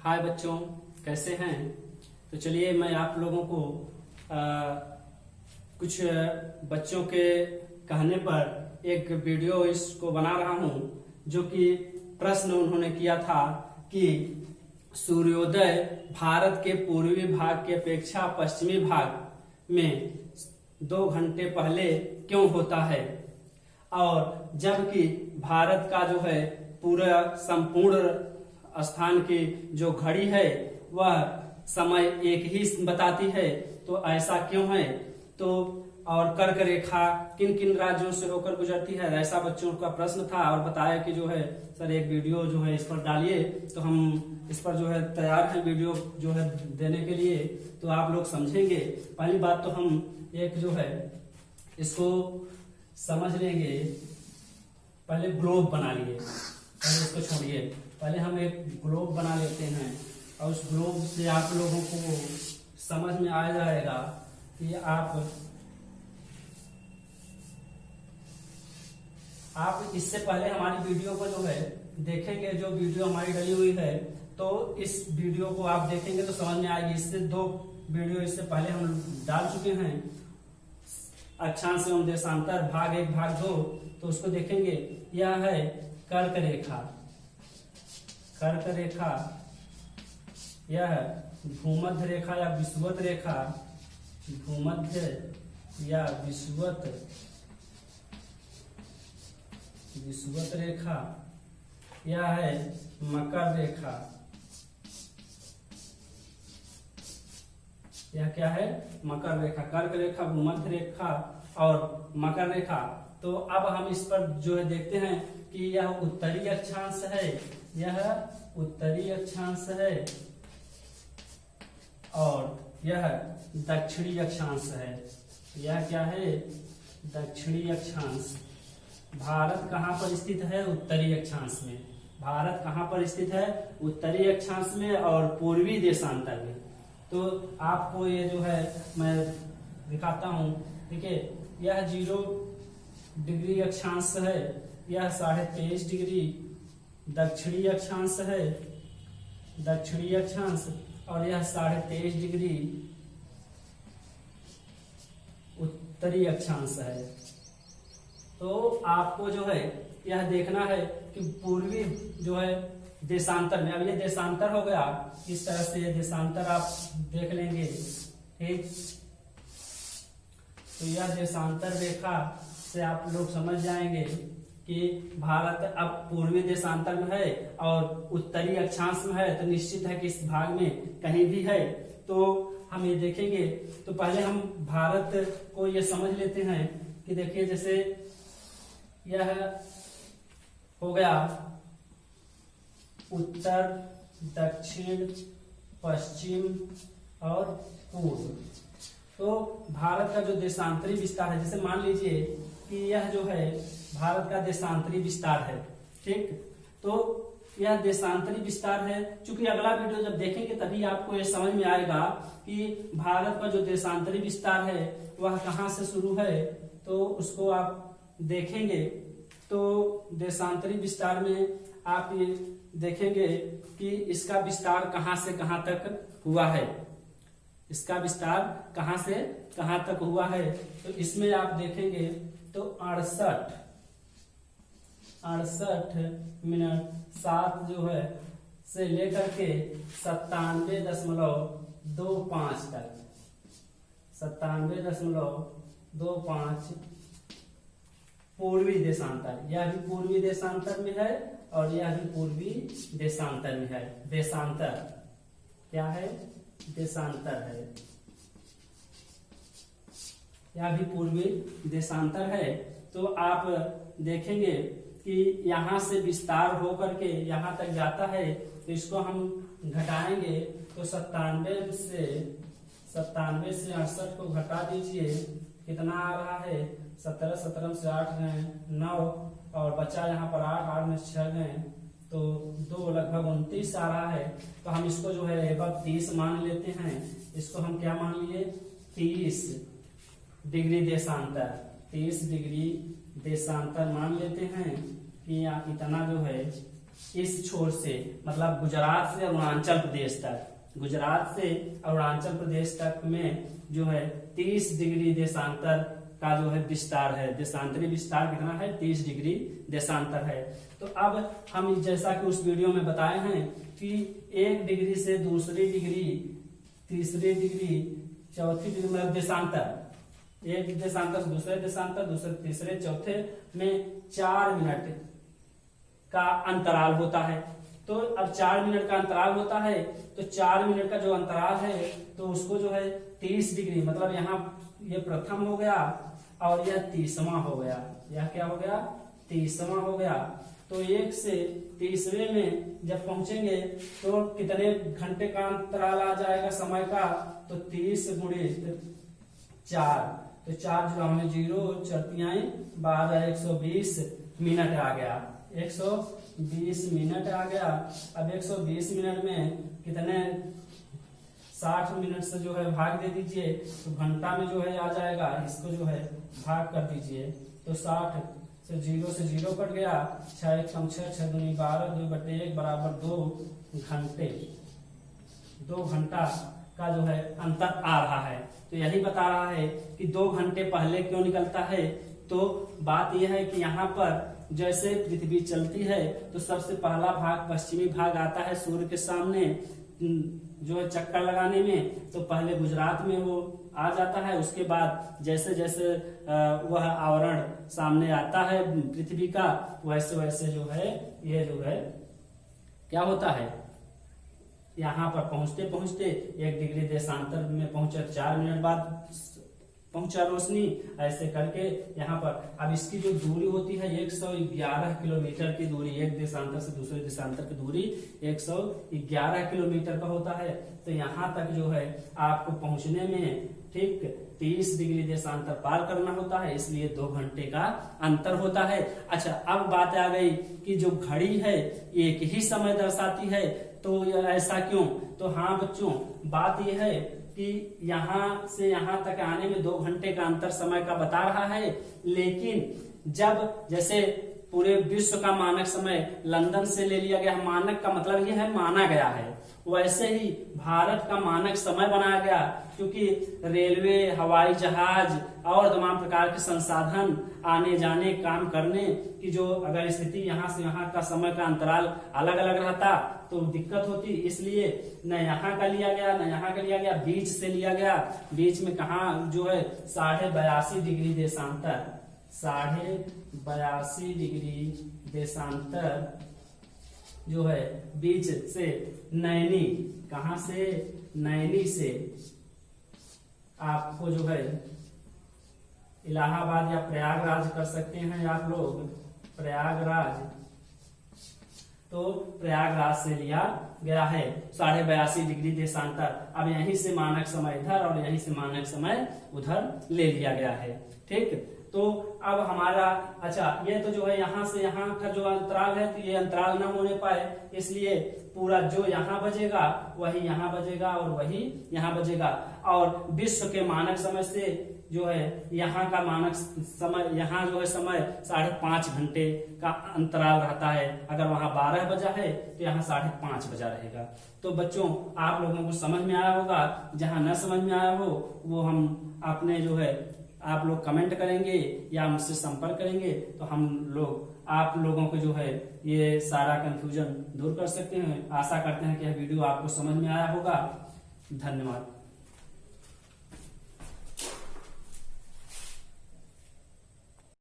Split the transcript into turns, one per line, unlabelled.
हाय बच्चों, कैसे हैं। तो चलिए मैं आप लोगों को कुछ बच्चों के कहने पर एक वीडियो इसको बना रहा हूं, जो कि प्रश्न उन्होंने किया था कि सूर्योदय भारत के पूर्वी भाग की अपेक्षा पश्चिमी भाग में 2 घंटे पहले क्यों होता है, और जबकि भारत का जो है पूरा संपूर्ण स्थान की जो घड़ी है वह समय एक ही बताती है, तो ऐसा क्यों है। तो और कर्क रेखा किन किन राज्यों से होकर गुजरती है, ऐसा बच्चों का प्रश्न था। और बताया कि जो है सर एक वीडियो जो है इस पर डालिए, तो हम इस पर जो है तैयार हैं वीडियो जो है देने के लिए, तो आप लोग समझेंगे। पहली बात तो हम एक जो है इसको समझ लेंगे। पहले ग्लोब बना लिए, पहले इसको छोड़िए, पहले हम एक ग्लोब बना लेते हैं और उस ग्लोब से आप लोगों को समझ में आ जाएगा कि आप इससे पहले हमारी वीडियो को जो है देखेंगे, जो वीडियो हमारी डली हुई है, तो इस वीडियो को आप देखेंगे तो समझ में आएगी। इससे 2 वीडियो इससे पहले हम डाल चुके हैं, अक्षांश एवं देशांतर भाग 1 भाग 2, तो उसको देखेंगे। यह है कर्क रेखा, कर्क रेखा, यह भूमध्य रेखा या विषुवत रेखा, भूमध्य या विषुवत रेखा, यह है मकर रेखा। यह क्या है? मकर रेखा, कर्क रेखा, भूमध्य रेखा और मकर रेखा। तो अब हम इस पर जो है देखते हैं कि यह उत्तरी अक्षांश है, यह उत्तरी अक्षांश है और यह दक्षिणी अक्षांश है। यह क्या है? दक्षिणी अक्षांश। भारत कहाँ पर स्थित है? उत्तरी अक्षांश में। भारत कहाँ पर स्थित है? उत्तरी अक्षांश में और पूर्वी देशांतर में। तो आपको ये जो है मैं दिखाता हूं, ठीक है। यह 0 डिग्री अक्षांश है, यह 23.5 डिग्री दक्षिणी अक्षांश है, दक्षिणी अक्षांश, और यह 23.5 डिग्री उत्तरी अक्षांश है। तो आपको जो है यह देखना है कि पूर्वी जो है देशांतर में, अब ये देशांतर हो गया, इस तरह से ये देशांतर आप देख लेंगे, ठीक। तो यह देशांतर रेखा से आप लोग समझ जाएंगे कि भारत अब पूर्वी देशांतर में है और उत्तरी अक्षांश में है, तो निश्चित है कि इस भाग में कहीं भी है। तो हम ये देखेंगे। तो पहले हम भारत को ये समझ लेते हैं कि देखिए, जैसे यह हो गया उत्तर, दक्षिण, पश्चिम और पूर्व। तो भारत का जो देशांतरी विस्तार है, जैसे मान लीजिए कि यह जो है भारत का देशांतरी विस्तार है, ठीक। तो यह देशांतरी विस्तार है। चूंकि अगला वीडियो जब देखेंगे तभी आपको ये समझ में आएगा कि भारत का जो देशांतरी विस्तार है वह कहाँ से शुरू है, तो उसको आप देखेंगे। तो देशांतरी विस्तार में आप ये देखेंगे कि इसका विस्तार कहाँ से कहाँ तक हुआ है, इसका विस्तार कहाँ से कहाँ तक हुआ है। तो इसमें आप देखेंगे तो 68 मिनट 7 जो है से लेकर के 97.25 तक, 97.25 पूर्वी देशांतर। यह भी पूर्वी देशांतर में है और यह भी पूर्वी देशांतर में है। देशांतर क्या है? देशांतर है। यह भी पूर्वी देशांतर है। तो आप देखेंगे कि यहां से विस्तार होकर के यहां तक जाता है, तो इसको हम घटाएंगे तो 97 से 68 को घटा दीजिए, कितना आ रहा है? 17 से 8 गए 9 और बचा यहाँ पर 8 में 6 गए तो 2, लगभग 29 आ रहा है। तो हम इसको जो है लगभग 30 मान लेते हैं। इसको हम क्या मान लिए? 30 डिग्री देशांतर, 30 डिग्री देशांतर मान लेते हैं कि इतना जो है इस छोर से मतलब गुजरात से अरुणाचल प्रदेश तक, गुजरात से अरुणाचल प्रदेश तक में जो है 30 डिग्री देशांतर का जो है विस्तार है। देशांतरी विस्तार कितना है? 30 डिग्री देशांतर है। तो अब हम जैसा कि उस वीडियो में बताए हैं कि एक डिग्री से दूसरी डिग्री, तीसरी डिग्री, चौथी डिग्री मतलब देशांतर, एक देशांतर से दूसरे देशांतर, दूसरे तीसरे चौथे में 4 मिनट का अंतराल होता है। तो अब 4 मिनट का अंतराल होता है, तो 4 मिनट का जो अंतराल है तो उसको जो है 30 डिग्री मतलब यहाँ ये प्रथम हो गया और यह 30वां हो गया। यह क्या हो गया? 30वां हो गया। तो 1 से 30वें में जब पहुंचेंगे तो कितने घंटे का अंतराल आ जाएगा समय का? तो 30 गुणे 4, तो 4 जो हमें 0 4 12 120 मिनट आ गया। 120 मिनट आ गया। अब 120 मिनट में कितने 60 मिनट से जो है भाग दे दीजिए तो घंटा में जो है आ जाएगा, इसको जो है भाग कर दीजिए तो 60 से 0 कट गया, 6 1 6 6 दूनी 12 2/1 बराबर 2 घंटे, 2 घंटा का जो है अंतर आ रहा है। तो यही बता रहा है कि 2 घंटे पहले क्यों निकलता है। तो बात यह है कि यहाँ पर जैसे पृथ्वी चलती है तो सबसे पहला भाग पश्चिमी भाग आता है सूर्य के सामने जो है चक्कर लगाने में, तो पहले गुजरात में वो आ जाता है। उसके बाद जैसे जैसे वह आवरण सामने आता है पृथ्वी का, वैसे वैसे जो है ये जो है क्या होता है, यहाँ पर पहुंचते पहुंचते 1 डिग्री देशांतर में पहुंचे, 4 मिनट बाद पहुंचा रोशनी, ऐसे करके यहाँ पर। अब इसकी जो दूरी होती है 111 किलोमीटर की दूरी, एक देशांतर से दूसरे देशांतर की दूरी 111 किलोमीटर का होता है। तो यहाँ तक जो है आपको पहुंचने में ठीक 30 डिग्री देशांतर पार करना होता है, इसलिए 2 घंटे का अंतर होता है। अच्छा, अब बात आ गई कि जो घड़ी है एक ही समय दर्शाती है, तो ऐसा क्यों? तो हाँ बच्चों, बात यह है कि यहाँ से यहाँ तक आने में 2 घंटे का अंतर समय का बता रहा है, लेकिन जब जैसे पूरे विश्व का मानक समय लंदन से ले लिया गया, मानक का मतलब यह है माना गया है, वैसे ही भारत का मानक समय बनाया गया, क्योंकि रेलवे, हवाई जहाज और तमाम प्रकार के संसाधन आने जाने काम करने की जो अगर स्थिति यहाँ से यहाँ का समय का अंतराल अलग अलग रहता तो दिक्कत होती, इसलिए न यहाँ का लिया गया न यहाँ का लिया गया, बीच से लिया गया। बीच में कहा जो है 82.5 डिग्री देशांतर, 82.5 डिग्री देशांतर जो है बीच से नैनी, कहां से? नैनी से आपको जो है इलाहाबाद या प्रयागराज कर सकते हैं आप लोग, प्रयागराज, तो प्रयागराज से लिया गया है 82.5 डिग्री देशांतर। अब यहीं से मानक समय इधर और यहीं से मानक समय उधर ले लिया गया है। ठीक, तो अब हमारा अच्छा ये तो जो है यहाँ से यहाँ का जो अंतराल है, तो ये अंतराल न होने पाए, इसलिए पूरा जो यहाँ बजेगा वही यहाँ बजेगा और वही यहाँ बजेगा। और विश्व के मानक समय से जो है यहाँ का मानक समय, यहाँ जो है समय 5.5 घंटे का अंतराल रहता है। अगर वहां 12 बजा है तो यहाँ 5.5 बजा रहेगा। तो बच्चों आप लोगों को समझ में आया होगा, जहां न समझ में आया हो वो हम अपने जो है आप लोग कमेंट करेंगे या मुझसे संपर्क करेंगे, तो हम लोग आप लोगों को जो है ये सारा कंफ्यूजन दूर कर सकते हैं। आशा करते हैं कि यह वीडियो आपको समझ में आया होगा। धन्यवाद।